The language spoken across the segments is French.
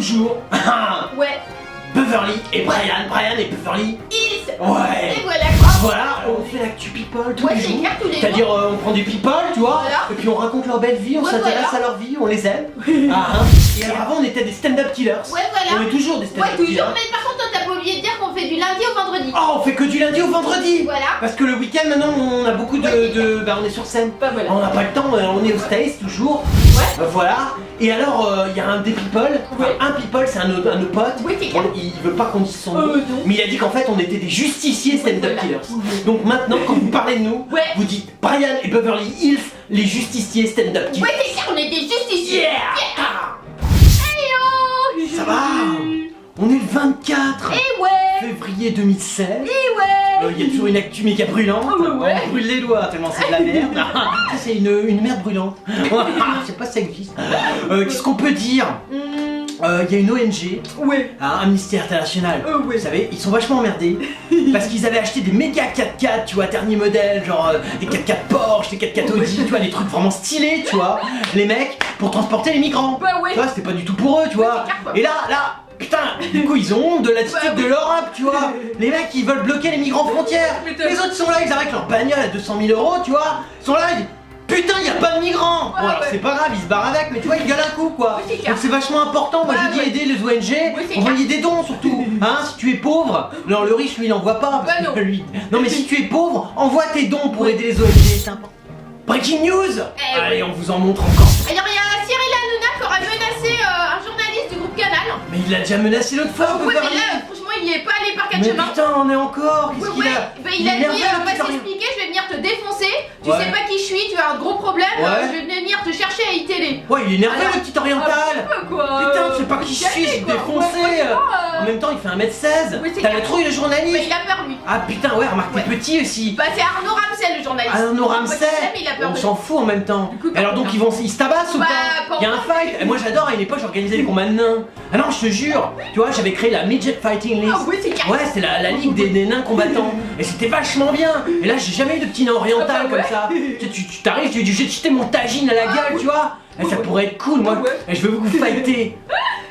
toujours Ouais. Beverly et Brian et Beverly Hills. Ouais. Et voilà quoi. Voilà, on fait l'actu people tous Ouais, les c'est jours. clair, tous les jours. C'est-à-dire on prend des people, tu vois, Voilà. et puis on raconte leur belle vie, on Ouais, s'intéresse voilà. à leur vie, on les aime. Ah, hein. Et alors avant on était des stand-up killers. Ouais, voilà. On est toujours des Ouais, stand-up toujours, killers. mais par contre, toi, t'as pas oublié de dire qu'on fait du lundi au vendredi. Oh, on fait que du lundi au vendredi. Voilà. Parce que le week-end maintenant on a beaucoup bah on est sur scène. Bah voilà. On n'a pas le temps, on est au States toujours. Ouais. Voilà. Et alors il y a un des people, enfin, Ouais. un people c'est un de nos potes. Ouais, c'est clair. Il veut pas qu'on dise son nom. Non. Mais il a dit qu'en fait on était des justiciers stand-up Voilà. killers. Donc maintenant quand vous parlez de nous, Ouais. vous dites Brian et Beverly Hills, les justiciers stand-up killers. Ouais, c'est clair, on est des justiciers. Yeah. Hey oh. Ça va. On est le 24 Eh ouais. février 2016. Eh ouais. Il y a toujours une actu méga brûlante. Oh, ouais. On brûle les doigts tellement c'est de la merde. Ça, c'est une merde brûlante. Je sais pas si ça existe. Qu'est-ce qu'on peut dire? Il y a une ONG, Ouais. Amnesty International, Ouais. vous savez, ils sont vachement emmerdés parce qu'ils avaient acheté des méga 4x4, tu vois, dernier modèle, genre des 4x4 Porsche, des 4x4 Audi, tu vois, des trucs vraiment stylés, tu vois, les mecs, pour transporter les migrants. Bah ouais. Tu vois, c'était pas du tout pour eux, tu vois. c'est clair, quoi. Et là, putain, du coup, ils ont honte de l'attitude Bah ouais. de l'Europe, tu vois. Les mecs, ils veulent bloquer les migrants frontières. Mais Les autres sont là, ils arrêtent leur bagnole à 200 000 €, tu vois. Ils sont là, ils disent putain, y a pas de migrants! Ouais, Bon, alors ouais. c'est pas grave, ils se barrent avec, mais tu vois, ils gueulent un coup, quoi. Ouais, c'est clair. Donc c'est vachement important, moi Ouais, je dis ouais. aider les ONG, c'est envoyer des dons surtout. Hein, si tu es pauvre, non, le riche lui il envoie pas. parce Ouais, que non. lui. Non, mais si tu es pauvre, envoie tes dons pour aider les ONG, c'est important. Breaking news! Eh Allez, ouais. on vous en montre encore. Alors, il y a Cyril Hanouna qui aurait menacé un journaliste du groupe Canal. Mais il l'a déjà menacé l'autre fois, Ouais, mais Beverly. là, franchement, il y est pas allé par quatre Mais chemins. putain, on est encore, qu'est-ce Ouais, qu'il ouais. a? Bah, il a dit, énervé, le on va petit Orient. s'expliquer, je vais venir te défoncer. Tu Ouais. sais pas qui je suis, tu as un gros problème. Ouais. Je vais venir te chercher à ITélé. Ouais, il est énervé Alors, le petit oriental. Quoi. Putain, tu sais pas qui je suis, je vais te défoncer. En même temps, il fait 1m16. Oui, c'est T'as clair. la trouille, le Mais journaliste. il a peur, lui. Ah putain, ouais, remarque, t'es Ouais. petit aussi. Bah, c'est Arnaud Ramsel, le journaliste. Arnaud Ramsey, Mais il a peur on de s'en fout en même temps. Du coup, Alors donc ils se tabassent ou Bah, pas? pas Il y a un encore. fight. Et moi j'adore, à une époque j'organisais des combats de nains. Ah non, je te jure, tu vois, j'avais créé la Midget Fighting List. Ah oui, c'est carré. Ouais, c'est la ligue des nains combattants. Et c'était vachement bien. Et là j'ai jamais eu de petit nain oriental Ah bah comme ouais. ça. Tu t'arrives, tu dis je vais te jeter mon tagine à la gueule, oui. tu vois. Et ça pourrait être cool, moi. Ah ouais. Et je veux vous fighter.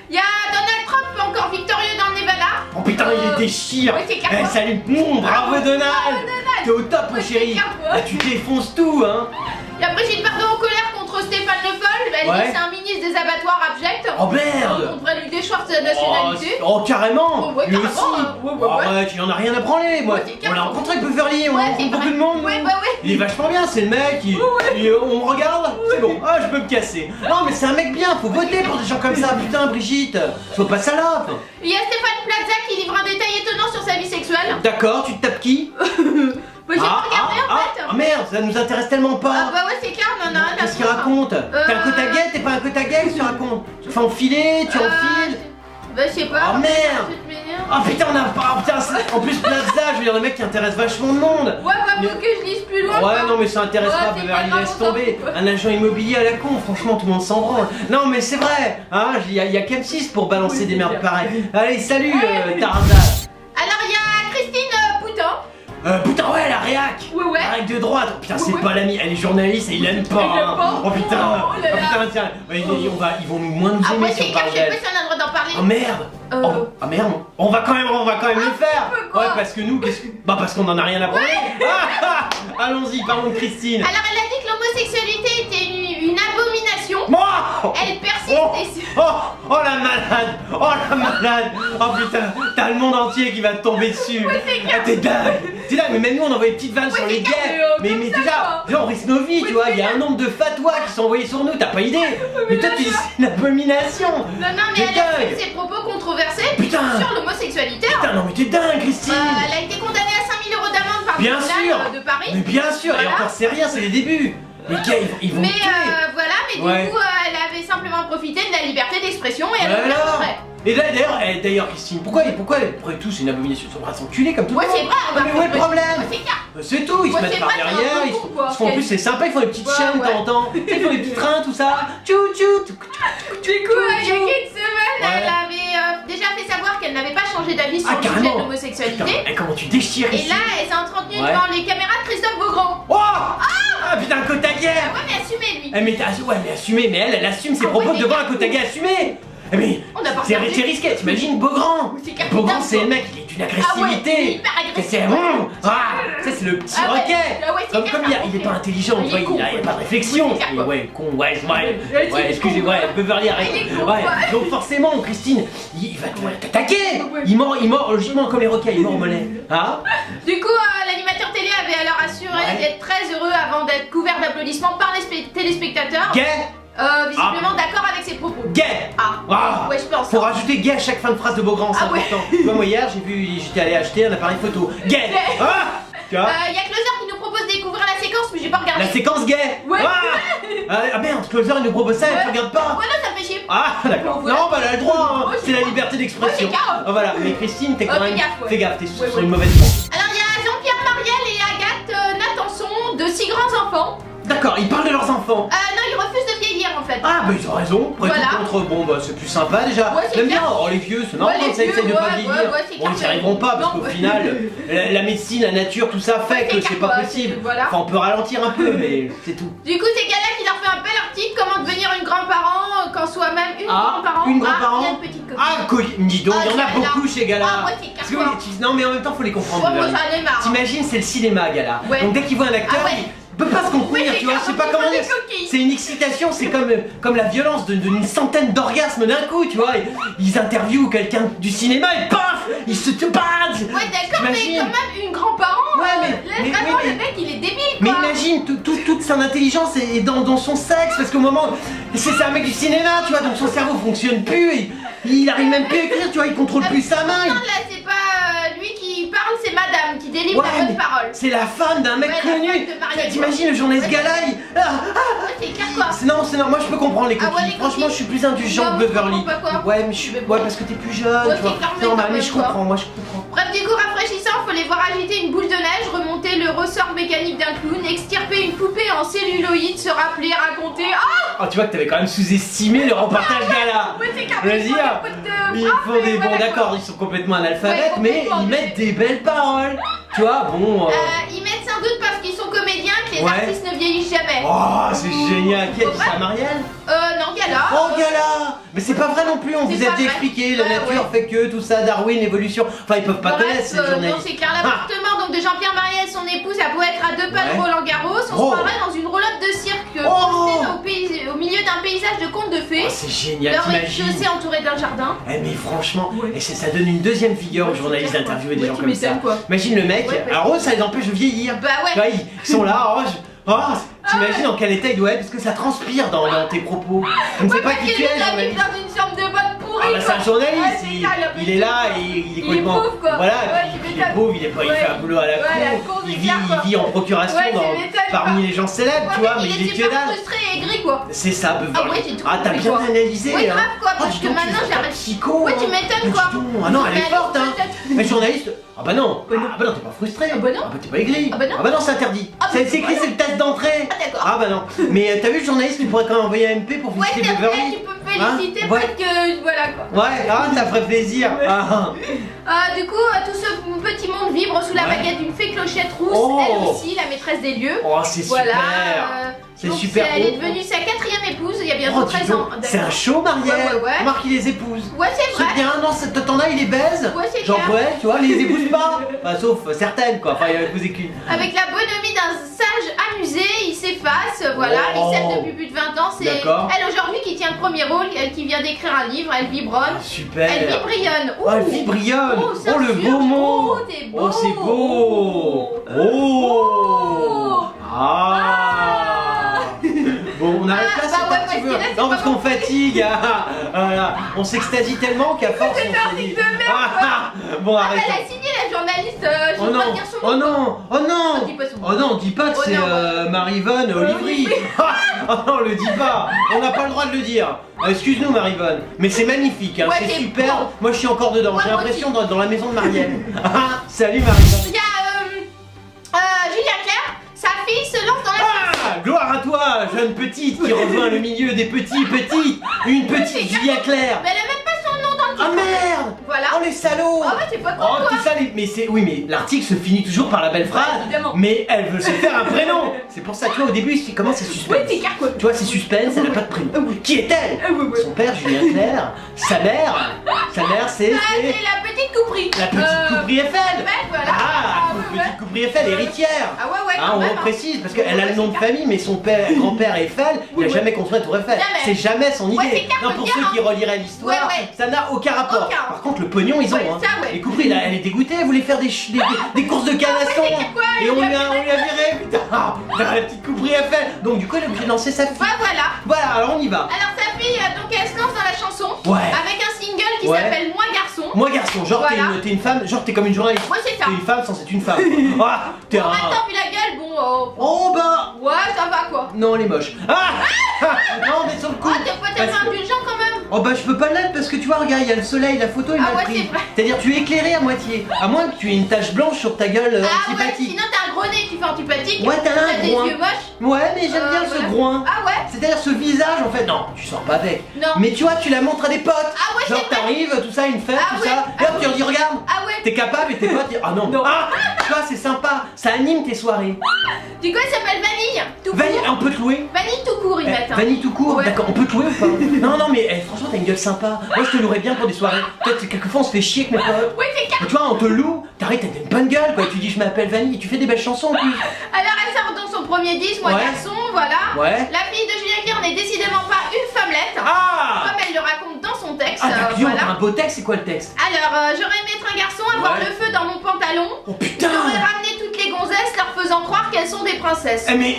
Il y a Donald Trump, encore victorieux dans le Nevada. Oh putain, il déchire. Ouais, c'est clair. Eh, salut, bravo Donald. T'es au top, mon Ouais, chéri. c'est clair, ouais. Ah, tu défonces tout, hein. Il y a Brigitte Bardot en colère contre Stéphane Le Foll. Elle Ouais. dit que c'est un ministre des abattoirs abject. Oh merde. On devrait lui déchoir de sa nationalité. Oh, carrément. Oh, ouais, Lui carrément, aussi. hein. Ouais, ouais, ouais. Ouais, tu en as rien à branler, moi. Ouais, c'est On carrément. l'a rencontré avec Beverly, on Ouais, rencontre c'est beaucoup vrai. de monde. Ouais, nous. bah ouais. Il est vachement bien, c'est le mec. On me regarde, c'est bon. Ah, je peux me casser. Non, mais c'est un mec bien, faut voter pour des gens comme ça. Putain, Brigitte, sois pas salope. Il y a Stéphane Plaza qui livre un détail étonnant sur sa vie sexuelle. D'accord, tu te tapes qui? Bah, j'ai pas regardé en fait. ah, merde, ça nous intéresse tellement Ah pas. bah ouais, c'est clair, non, non, Qu'est-ce qu'il raconte? T'es un côte à guette, t'es pas un côte à guette, tu racontes? Tu te fais enfiler, tu enfiles? Bah, je sais pas. Oh, merde. Tu te m'énerves. Ah putain, on a pas. Putain, en plus, Plaza, je veux dire, le mec qui intéresse vachement de monde. Ouais, bah, Mais- faut que je lise plus loin. Ouais, quoi. non, mais ça intéresse Ouais, pas, c'est Beverly, pas grave, laisse on s'en tomber. fout, quoi. Un agent immobilier à la con, franchement, tout le monde s'en branle. Non, mais c'est vrai, hein, il y a qu'M6 pour balancer Oui, des c'est merdes clair. pareilles. Allez, salut, Ouais. Tarzan. Alors, il y a Christine Poutin. Putain, ouais, la réac. Ouais, ouais. La réac de droite. Oh, putain, c'est Ouais. pas l'ami, elle est journaliste et il l'aime pas. Elle l'aime hein. pas. Oh putain, Oh là là. putain, tiens. Ouais, ils vont nous moins nous aimer Après, si c'est on clair, parle je sais pas d'elle. si on a le droit d'en parler. Oh merde. Ah merde, on va quand même le faire. peu, quoi. Ouais, parce que nous, bah parce qu'on en a rien à branler. Allons-y, parlons de Christine. Alors, elle a dit que l'homosexualité était une abomination. Oh, Elle persiste oh, et se- oh la malade. Oh la malade. Oh putain, t'as le monde entier qui va te tomber dessus. Ouais, c'est clair. Ah, t'es dingue. Mais même nous on envoie des petites vannes Ouais, sur les c'est clair, gays. mais, Mais comme ça, déjà, on risque nos vies, Ouais, tu vois. c'est Il y a un nombre de fatwas qui sont envoyés sur nous, t'as pas idée. Mais toi tu dis c'est une abomination. Non, non, mais T'es elle a dingue. fait ses propos controversés Putain. sur l'homosexualité. hein. Putain, non mais t'es dingue, Christine. Elle a été condamnée à 5 000 € d'amende par le Bien tribunal sûr. de Paris. Mais bien sûr, et Voilà. encore c'est rien, c'est les débuts. Les gars, ils vont Mais me tuer. voilà, mais Ouais. du coup, elle avait simplement profité de la liberté d'expression et elle Mais a ouvert alors son trait. Et là, d'ailleurs, Christine, pourquoi après tout c'est une abomination? Ils sont s'enculer comme tout le Ouais, monde. c'est vrai, on va Mais où est le faire- problème? Ouais, c'est clair. C'est tout, ils se Ouais, mettent c'est par vrai, c'est un derrière, peu ils con, quoi. se font en plus c'est sympa, ils font des petites Ouais, chaînes de ouais. temps en temps. Tu sais, ils font des petits trains, tout ça. Tchou tchou. Du coup, il y a quelques semaines, Ouais. elle avait déjà fait savoir qu'elle n'avait pas changé d'avis sur Ah, le sujet carrément. de l'homosexualité. Putain, et comment tu déchires Et ici? là, elle s'est entretenue Ouais. devant les caméras de Christophe Beaugrand. Oh ah putain, côte à guerre. Ah ouais, mais assumez lui. Ouais, mais assumez, mais elle assume ses Ah, propos ouais, mais devant un grave. côte à guerre assumé. Eh mais On n'a pas c'est regardé. risqué, t'imagines Beaugrand. C'est capitaine, Beaugrand c'est quoi. le mec, il est d'une Ah ouais, agressivité. hyper agressif. C'est bon. C'est le petit Ah ouais, roquet. ah ouais, c'est Comme clair, il est pas intelligent, il tu vois, est con, il a quoi. pas de réflexion. C'est clair, quoi. Ouais, con, ouais, Ouais, excusez-moi, con, quoi. Beverly arrête. Il est con, Ouais, quoi. donc forcément, Christine, il va t'attaquer. Ouais. Il mord logiquement comme les requins, il mord au mollet. Hein? Du coup, l'animateur télé avait alors assuré Ouais. d'être très heureux avant d'être couvert d'applaudissements par les téléspectateurs. Gay. Visiblement d'accord avec ses propos. Gay. Ah, ouais, je pense. Faut rajouter gay à chaque fin de phrase de Beaugrand, c'est Ah ouais. important. Tu vois, moi hier, j'étais allé acheter un appareil photo. Gay. Gay. Ah. Tu vois? Y a Closer qui nous propose de découvrir la séquence, mais j'ai pas regardé. La séquence gay. Ouais. Ah merde, Closer il nous propose ça et Ouais. tu regardes pas. Ouais, non, ça me fait chier. Ah d'accord. Bon, voilà. Non bah elle a le droit, hein. Ouais, C'est la c'est liberté d'expression. Ouais, c'est grave. Ah, voilà, mais Christine, t'es quand Fais même. gaffe, ouais. Fais gaffe, t'es sur Ouais, ouais. une mauvaise voie. Alors, il y a Jean-Pierre Mariel et Agathe Nathanson, de 6 grands enfants. D'accord, ils parlent de leurs enfants. Non, ils refusent de vieillir en fait. Ah bah ils ont raison, après Voilà. tout contre, bon bah c'est plus sympa déjà. Ouais, c'est J'aime bien, clair. oh les vieux, c'est normal, Ouais, les ça essaye de vieux, pas ouais, vieillir. ouais, c'est Bon ils y clair. arriveront pas parce Non. qu'au final, la médecine, la nature, tout ça fait Ouais, que c'est c'est clair, pas ouais, possible. c'est- voilà. Enfin on peut ralentir un peu, mais c'est tout. Du coup, c'est Gala qui leur fait un bel article, comment devenir une grand-parent quand soi-même une grand-parent. une grand-parent. Il y a une petite copine. Ah, dis donc, il y en a Ah, Gala. beaucoup chez Gala. Ah, ouais, c'est Parce clair, que non, mais en même temps, faut les comprendre. Ouais, moi, Beverly. j'en ai marre. T'imagines, c'est le cinéma, Gala. Ouais. Donc dès qu'il voit un acteur, Ah ouais. il peut pas se contenir, Ouais, c'est tu vois. clair, Je sais pas donc il comment faut dire. des coquilles. C'est une excitation, c'est comme la violence d'une centaine d'orgasmes d'un coup, tu vois. Ils interviewent quelqu'un du cinéma et paf, ils se battent. Ouais, d'accord, mais T'imagines quand même une grand-parent. Ouais, mais- là, mais- vraiment, mais- le mec, il est débile, Mais quoi. imagine, toute son intelligence est dans son sexe, parce qu'au moment. C'est un mec du cinéma, tu vois, donc son cerveau fonctionne plus, et il arrive même plus à écrire, tu vois, il contrôle plus sa main. Non, là, c'est pas lui qui parle, c'est madame qui délivre Ouais, la bonne mais parole. c'est la femme d'un mec Ouais, la connu. femme de Marielle, T'imagines le journaliste Ouais. Gala, Ouais, c'est clair, quoi. c'est non, moi je peux comprendre les Ah ouais, coquilles. les Franchement, coquilles. je suis plus indulgent Non, que je Beverly. comprends pas, quoi. Ouais, mais je suis. Mais bon. Ouais, parce que t'es plus jeune, Ouais, tu vois. c'est clair, mais C'est normal, quand mais même, je quoi. comprends, moi je comprends. Bref, du coup, rafraîchissant, faut les voir agiter une boule de neige, remonter le ressort mécanique d'un clown, extirper une poupée en celluloïd, se rappeler, raconter. Ah, Oh, tu vois que t'avais quand même sous-estimé le reportage Gala. ouais, c'est Je veux dire, ils font des bons, d'accord, ils sont complètement analphabètes, Ouais, mais complètement, ils mettent des belles paroles. Tu vois, bon. Ils mettent sans doute parce qu'ils sont comédiens que les Ouais. artistes ne vieillissent jamais. Oh, c'est génial. Qui a dit Ouais. ça, Marielle? Non, Gala. Oh Gala! Mais c'est pas vrai non plus, on C'est vous a pas déjà vrai. expliqué, la Ouais, nature ouais. fait que, tout ça, Darwin, évolution. Enfin, ils peuvent pas Bref, connaître ces non, journalistes. c'est clair, l'appartement donc de Jean-Pierre Mariel, son épouse, a beau être à 2 pas de Ouais. Roland Garros, on Oh. se croirait dans une roulotte de cirque Oh. projetée au milieu d'un paysage de contes de fées. Oh, c'est génial, Leur t'imagines? rez-de-chaussée entouré d'un jardin. Eh mais franchement, Ouais. et ça donne une deuxième vigueur aux Ouais, journalistes c'est clair, d'interviewer quoi. des Ouais, gens tu comme ça. m'étonnes, quoi. Imagine le mec, Ouais, alors eux, ça les empêche de vieillir. Bah Tu vois, ouais. ils sont là, t'imagines en quel état il doit être, parce que ça transpire dans tes propos. On ne sait pas Parce qui que tu lui, es, il habite journaliste. dans une chambre de bonne pourrie. Ah bah c'est un Ouais, journaliste, c'est clair, a il est là et il est Il est complètement. pauvre, quoi. Voilà, Ouais, puis tu il est m'étonnes. pauvre, il Ouais. fait un boulot à la Ouais, la con, con, c'est il clair, quoi. vit en procuration Ouais, tu m'étonnes, parmi quoi. les gens célèbres, tu vois, mais il est que super dalle. frustré et aigri, quoi. C'est ça, Beverly. Ah ouais, j'ai tout Ah, t'as compris, bien quoi. analysé. Ouais, hein. grave, quoi, Oh, parce dis que donc, maintenant, tu fais j'arrête. pas psycho. Ouais, tu hein. m'étonnes, Mais quoi. dis donc, ah non, elle est Journaliste, forte, hein. peut-être. Mais journaliste, ah bah non, Bah non. t'es pas frustré. Ah bah non. t'es pas aigri. Ah bah non. c'est interdit. Ah bah C'est écrit, bah c'est le test d'entrée. Ah, d'accord. Ah bah non. Mais t'as vu le journaliste, tu pourrais quand même envoyer un MP pour Ouais, féliciter c'est vrai, Beverly. tu peux me féliciter Hein? parce Ouais. que voilà quoi. Ouais, ah, ça ferait plaisir. Ah. Du coup, tout ce petit monde vibre sous la Ouais. baguette d'une fée clochette rousse, Oh. elle aussi, la maîtresse des lieux. Oh, c'est Voilà. super. C'est donc super Elle est beau. devenue sa 4e épouse il y a bientôt Oh, dis 13 donc, ans. c'est un show, Marielle. Ouais. Remarque, il les épouse. Ouais, c'est C'est vrai. bien, non, t'en as, il les baise. Ouais, c'est Genre, clair. ouais, tu vois, les épouse pas. Enfin, sauf certaines, quoi. Enfin, il y a épousé qu'une. Avec la bonhomie d'un sage amusé, il s'efface, voilà, Oh. il s'aime depuis plus de 20 ans, c'est D'accord. elle aujourd'hui qui tient le premier rôle, elle qui vient d'écrire un livre, elle vibronne, Super. elle vibrionne. Oh, elle vibrionne. Oh, ça Oh, le surge. beau mot. Oh, t'es beau. Oh, c'est beau. Oh. Ah. Bon, on arrête là, Ah, c'est bah pas ouais, un petit parce peu. que là, c'est Non, pas parce qu'on fatigue. Ah, voilà. On s'extasie tellement qu'à force, C'est on un se article dit. de merde, Bon, Ah, arrête. elle a signé la journaliste, je Oh vais non, pas dire son oh nom. non, oh non, Oh, dis pas son nom. oh non, dis pas que Oh c'est non. Marivonne Olivry. Oh non, le dis pas, on n'a pas le droit de le dire. Excuse-nous Marivonne, mais c'est magnifique, hein, Ouais, c'est c'est super. bon. Moi je suis encore dedans, Ouais, j'ai moi l'impression aussi. dans la maison de Marielle. Ah, salut Marivonne. Il y a Julia Claire, sa fille se lance dans la Ah, gloire à toi, jeune petite qui rejoint le milieu des petits. Une petite Julia Claire. Mais elle a même pas son nom dans le Ah titre. merde. Voilà. Oh les salauds. Ah ouais, t'es pas con, Oh toi. tout ça, mais c'est... Oui, mais l'article se finit toujours par la belle phrase. évidemment. Mais elle veut se faire un prénom. C'est pour ça, tu vois, au début, comment c'est suspense. Oui, t'es carquois. Tu vois, c'est suspense, elle a pas de prénom. Qui est-elle? Son père, Julien Clerc. Sa mère, c'est... Ah, c'est la petite couperie. La petite couperie Eiffel. Ouais, voilà. Ah, ouais, petite couperie Eiffel, héritière. Ah ouais, Ah, quand on même, reprécise, parce qu'elle a le nom de famille, mais son père, grand-père Eiffel, il a jamais construit la tour Eiffel. Jamais. C'est jamais son idée. c'est clair, Non, faut pour le ceux dire, qui reliraient l'histoire, Ouais. ça n'a aucun rapport. Aucun. Par contre, le pognon, ils ont. Ouais, Hein. ça, ouais. Les couperies, là, elle est dégoûtée, elle voulait faire des courses de canasson. Et on lui a viré, putain. La petite couperie Eiffel. Donc, du coup, elle est obligée de lancer sa fille. Ouais, voilà. Voilà, alors on y va. Alors sa fille, donc elle se lance dans la chanson. Ouais. Avec un single qui Ouais. s'appelle Moi Garçon. Moi, garçon, genre, Voilà. t'es une femme, genre, t'es comme une journaliste. Moi, c'est ça. T'es une femme sans être une femme. Ah, t'es En un. même temps, vu la gueule, bon. Oh, bah. Ouais, ça va quoi. Non, elle est moche. Ah, non, mais sur le coup. Oh, t'es pas tellement parce que- indulgent quand même. Oh bah je peux pas l'être parce que tu vois, regarde, il y a le soleil, la photo est Ah mal ouais, prise. c'est vrai. C'est-à-dire tu es éclairé à moitié. À moins que tu aies une tache blanche sur ta gueule Ah ouais, antipathique. sinon t'as un gros nez, tu fais antipathique. Ouais, t'as un des groin. yeux moches. Ouais, mais j'aime bien ce voilà. groin. Ah ouais. C'est-à-dire ce visage en fait. Non, tu sors pas avec. Non. Mais tu vois, tu la montres à des potes. Ah ouais, Genre c'est vrai. t'arrives, tout ça, une fête, Ah tout ouais. ça. Et hop, tu leur dis regarde. Ah ouais. T'es capable et tes potes disent ah non. Non. Ah, tu vois, c'est sympa. Ça anime tes soirées. Du coup, elle s'appelle Vanille. Tout court. Vanille, on peut te louer. Vanille tout court, ils mettent. hein. Vanille tout court, Ouais. d'accord, on peut te louer ou pas? Non, non, mais franchement, t'as une gueule sympa. Moi, je te louerais bien pour des soirées. Peut-être quelquefois, on se fait chier avec mes potes. Oui, c'est carré. Et tu vois, on te loue, t'arrives, t'as une bonne gueule, quoi. Tu dis, je m'appelle Vanille, et tu fais des belles chansons en plus. Alors, elle sort dans son premier disque, Moi Ouais. Garçon, voilà. Ouais. La fille de Julien Clerc n'est décidément pas une femmelette. Ah! Comme elle le raconte dans son texte. Ah, t'as voilà. un beau texte, c'est quoi le texte? Alors, j'aurais aimé être un garçon, avoir Ouais. le feu dans mon pantalon. Oh putain! J'aurais ramené toutes les gonzesses, leur faisant croire qu'elles sont des princesses. Eh, mais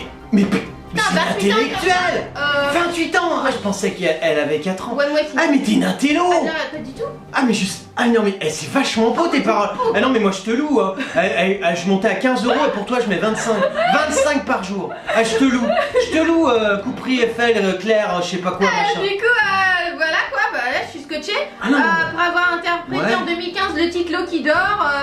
Putain, c'est 28 ans, intellectuel! 28 ans! Ah, je pensais qu'elle avait 4 ans. Ouais, moi aussi. Ah, mais t'es une intello! Ah, non, pas du tout. Ah mais juste... Ah non mais c'est vachement beau tes paroles. Ah non mais moi je te loue hein. Je montais à 15 € et pour toi je mets 25. 25 par jour. Ah je te loue. Je te loue couperie Eiffel, Claire, je sais pas quoi machin. Du coup, voilà quoi, bah là je suis scotchée. Ah non, pour avoir interprété Ouais. en 2015 le titre L'eau qui dort,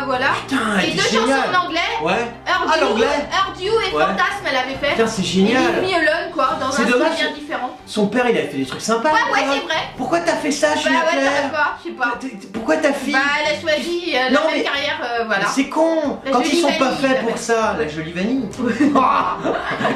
voilà. Putain, Et elle deux est chansons géniale. en anglais. Ouais. Heard Ah You, l'anglais. Heard You et Ouais. Fantasme, elle avait fait. Putain c'est Et génial. Leave Me Alone, quoi, dans un C'est style dommage. bien différent. Son père il avait fait des trucs sympas. Ouais, tu vois. c'est vrai. Pourquoi t'as fait ça Bah Julien ouais, Clerc? t'arrêtes pas, je sais pas. Pourquoi ta fille? Bah elle a choisi la Non, même mais- carrière, voilà. C'est con. La Quand jolie ils sont pas vanille, faits la pour belle. ça, la jolie vanille. Ah,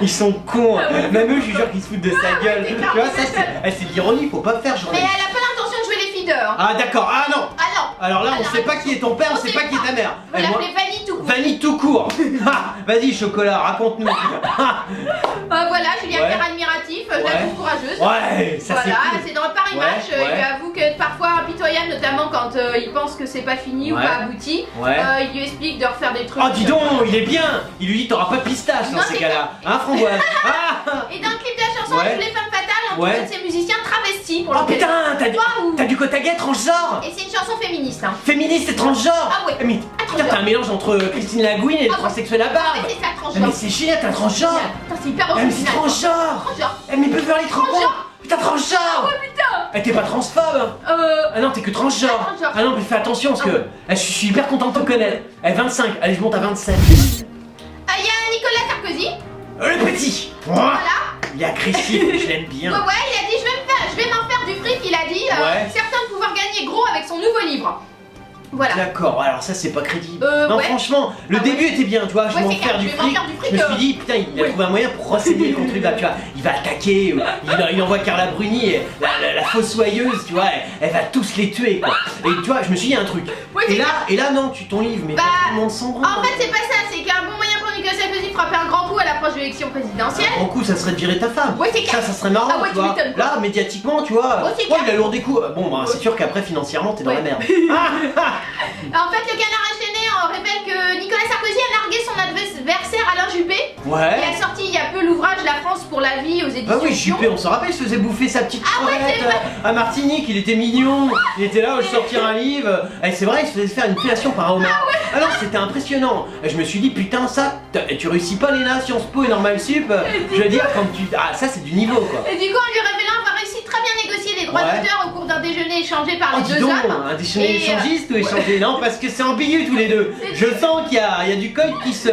ils sont cons. Même eux je suis sûr qu'ils se foutent de sa gueule. c'est Tu clair. vois ça c'est de l'ironie, faut pas faire Mais journaliste. elle a pas l'intention de jouer les filles dehors. Ah d'accord, ah non. Ah non. Alors là, on Alors, sait pas qui est ton père, on sait pas qui est ta mère. Vous Eh, moi- l'appelez Vanille tout court. Vanille tout court. Ah, vas-y, chocolat, raconte-nous. Ah, Voilà, Julien Ouais. Clerc admiratif, je la Ouais. trouve courageuse. ouais, ça c'est Voilà, cool. c'est dans Paris Ouais, Match. Il ouais. lui avoue que parfois impitoyable, notamment quand il pense que c'est pas fini ou Ouais. pas abouti. Ouais. Il lui explique de refaire des trucs. Oh dis donc, il est bien. Il lui dit t'auras pas de pistache dans Non, ces c'est cas-là. Hein, framboise. Ah, Et dans le clip de la chanson, Ouais. toutes les femmes fatales entourées Ouais. de ces musiciens travestis pour oh lequel- putain, Waouh. t'as du Kotagé transgenre. Et c'est une chanson féministe. Hein. Féministe et transgenre. Ah ouais. Mais putain, transgenre. t'as un mélange entre Christine Lagouine et le Ah ouais. transsexuel à Ah barbe. ouais, c'est ça, Ah, transgenre. mais c'est génial, t'as un transgenre. Putain, c'est hyper Ah, mais c'est original. quoi. transgenre. Transgenre. Eh, mais Beverly Transgenre. Transgenre. Putain, transgenre. Oh putain. Eh, t'es pas transphobe. Ah non, t'es que transgenre. Ah, transgenre. Ah non, mais fais attention parce que je suis hyper content de te connaître. Eh, 25, allez, je monte à 27. Il y a Nicolas Sarkozy. Le petit. Voilà. Il est agressif, je l'aime bien. Ouais, il a dit je vais m'en faire du fric, il a dit. Ouais. Certains de pouvoir gagner gros avec son nouveau livre. Voilà. D'accord, alors ça c'est pas crédible. Non ouais. franchement, le Ah début était bien, tu vois, je Ouais, vais m'en c'est faire clair, du je vais m'en fric. faire du fric, Je me suis dit, putain, il a oui. trouvé un moyen pour procéder contre lui, tu vois, il va attaquer, il envoie Carla Bruni, et la fossoyeuse, tu vois, elle va tous les tuer quoi. Et tu vois, je me suis dit un truc. Ouais, c'est Et là non, tu ton livre, mais Bah, tout le monde s'en branle. En fait, c'est pas ça, c'est qu'un bon moyen pour Nicolas Sarkozy de frapper un grand coup à l'approche de l'élection présidentielle. En coup, ça serait de virer ta femme. Ouais, c'est clair. Ça serait marrant, Ah ouais, tu tu vois. m'étonnes. Là, médiatiquement, tu vois, Ouais, c'est ouais, clair. il a lourd des coups. Bon, bah, c'est sûr qu'après, financièrement, t'es dans la Ouais. merde. En fait, le canard enchaîné révèle que Nicolas Sarkozy a largué son adversaire Alain Juppé. Il Ouais. a sorti il y a peu l'ouvrage La France pour la vie aux éditions Bah oui, Pion. Juppé, on se rappelle, il se faisait bouffer sa petite Ah ouais, crevette c'est vrai. à Martinique, il était mignon, il était là, je sortir un livre, et c'est vrai, il se faisait faire une fellation par un homard. Ah non, c'était impressionnant. Et je me suis dit, putain, ça, tu réussis pas Léna, Sciences Po et Normal Sup, je veux dire, quand tu... Ah, ça c'est du niveau quoi. Et du coup, en lui révélant avoir réussi très bien négocier les droits Ouais. d'auteur au cours d'un déjeuner échangé par Oh, les dis deux donc, hommes. un déjeuner Et, échangiste ou échangé? Non, parce que c'est ambigu tous les deux. Je sens qu'il y a du code qui se...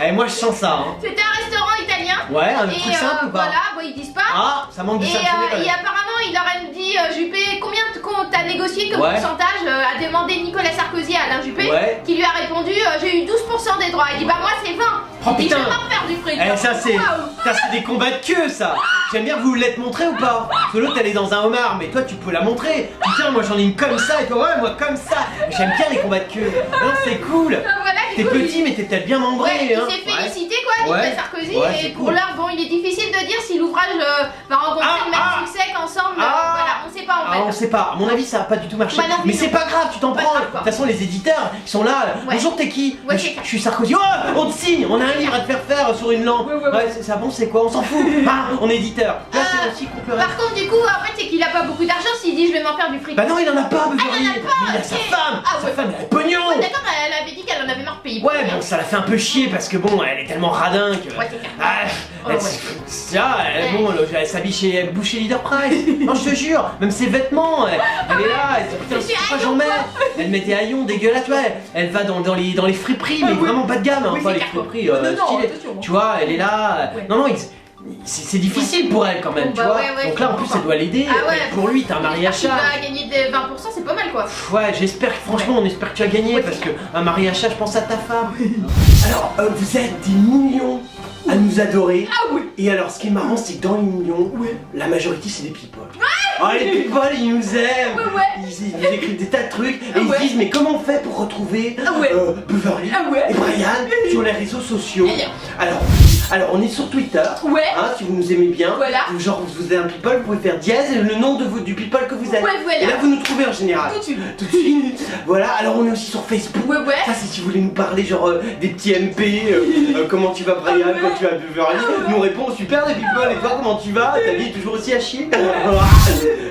Et moi je sens ça, hein. C'était un restaurant italien. Ouais, un Et truc simple ou pas? voilà, bon, ils disent pas. Ah, ça manque de Et sanctionner quand même. apparemment, il leur a dit Juppé, combien t'as négocié politique comme Ouais. pourcentage a demandé Nicolas Sarkozy à Alain Juppé, Ouais. qui lui a répondu j'ai eu 12% des droits. Il dit bah moi c'est 20. Oh, Il dit je putain. vais m'en faire du fric. Eh, ça c'est Waouh. des combats de queue ça. J'aime bien que vous l'êtes montré ou pas. Parce que l'autre elle est dans un homard, mais toi tu peux la montrer. Tiens, moi j'en ai une comme ça et toi ouais moi comme ça. J'aime bien les combats de queue. Non c'est cool. Voilà, T'es du coup, petit mais t'es peut-être bien membré. ouais, il hein. s'est félicité quoi, Nicolas Ouais. Sarkozy, Ouais, c'est et pour cool. l'heure, bon, il est difficile de dire si l'ouvrage va rencontrer le même succès qu'ensemble. Voilà, on sait pas en fait. Ah, on sait pas, à mon avis ça va pas du tout marcher. Bah non, mais non. c'est pas grave, tu t'en Pas prends. grave, De quoi. toute façon, les éditeurs, ils sont là. Ouais. Bonjour, t'es qui Ouais, je suis Sarkozy. Oh, on te signe, on a un livre à te faire faire sur une langue. Ouais. c'est bon, c'est quoi? On s'en fout. Ah, on est éditeur. Là, c'est aussi qu'on peut Par contre, du coup, en fait, c'est qu'il a pas beaucoup d'argent s'il dit je vais m'en faire du fric. Bah non, il en a pas, Beverly. il en a pas, Mais il a sa ok. femme. Ah, Sa ouais. femme, elle a le pognon. Ouais, d'accord, elle avait dit qu'elle en avait marre de payer. Ouais, bon, ça l'a fait un peu chier parce que bon, elle est tellement radin que. Ouais, c'est clair. Ah, Oh, elle, ouais. ça, elle, bon, elle s'habille chez Boucher Leader Price. Non, je te jure, même ses vêtements, elle est là, elle se dit putain, Je suis pourquoi haillon, j'en mets? quoi. Elle mettait haillon, dégueulasse, ouais. Elle va dans les friperies, mais ouais. vraiment pas de gamme, hein, Oui, pas c'est les clair, quoi. friperies Non, stylées. attention. Tu vois, elle est là. Ouais. Non, c'est difficile pour elle quand même, Bon, tu bah, vois. ouais, Donc là, en plus, elle doit l'aider. Ah ouais. Pour lui, t'as un mari à Tu charge. vas gagner des 20%, c'est pas mal quoi. Ouais, j'espère que franchement, on espère que tu as gagné Ouais, parce c'est que un mari achat, je pense à ta femme. Alors, vous êtes des millions à nous adorer. Ah oui. Et alors, ce qui est marrant, c'est que dans les millions, la majorité, c'est des people. Ah, les people, ils nous aiment. Ouais. Ils écrivent des tas de trucs et Ah ils ouais. se disent, mais comment on fait pour retrouver Ah ouais. Beverly Ah ouais. et Brian sur les réseaux sociaux? Alors, on est sur Twitter. Ouais. Hein, si vous nous aimez bien, Voilà. genre vous êtes un people, vous pouvez faire dièse et le nom du people que vous êtes. Ouais, voilà. Et là vous nous trouvez en général. Tout de suite. Tout de suite. Voilà, alors on est aussi sur Facebook. Ouais. Ça c'est si vous voulez nous parler genre des petits MP, comment tu vas Brian, Ah ouais. quand tu vas Beverly, Ah ouais. nous on répond super les people et toi comment tu vas, ta vie est toujours aussi à chier.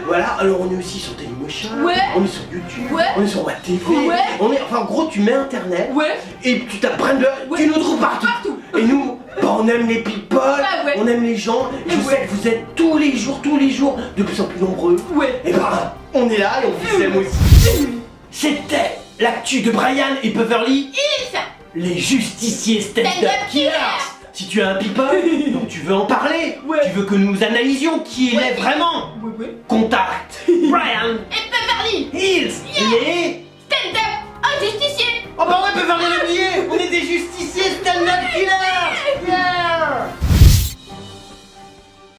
Voilà, alors on est aussi sur Dailymotion, Ouais. on est sur YouTube, Ouais. on est sur WebTV, Ouais. on est, enfin en gros tu mets internet Ouais. et tu t'apprends de, Ouais. tu nous trouves partout. Et nous, bah, on aime les people, ouais. on aime les gens, et je Ouais. sais que vous êtes tous les jours, de plus en plus nombreux. Ouais. Et bah, on est là et on vous aime aussi. C'était l'actu de Brian et Beverly, les justiciers stand-up Stand-up killers. killers. Si tu as un people, donc tu veux en parler, Ouais. tu veux que nous analysions qui il Ouais. est vraiment, Ouais. contacte Brian Et Beverly, Hills, les... stand-up, un justicier. Oh bah ouais, Beverly l'a oublié, on est des justiciers stand-up killers. Yeah.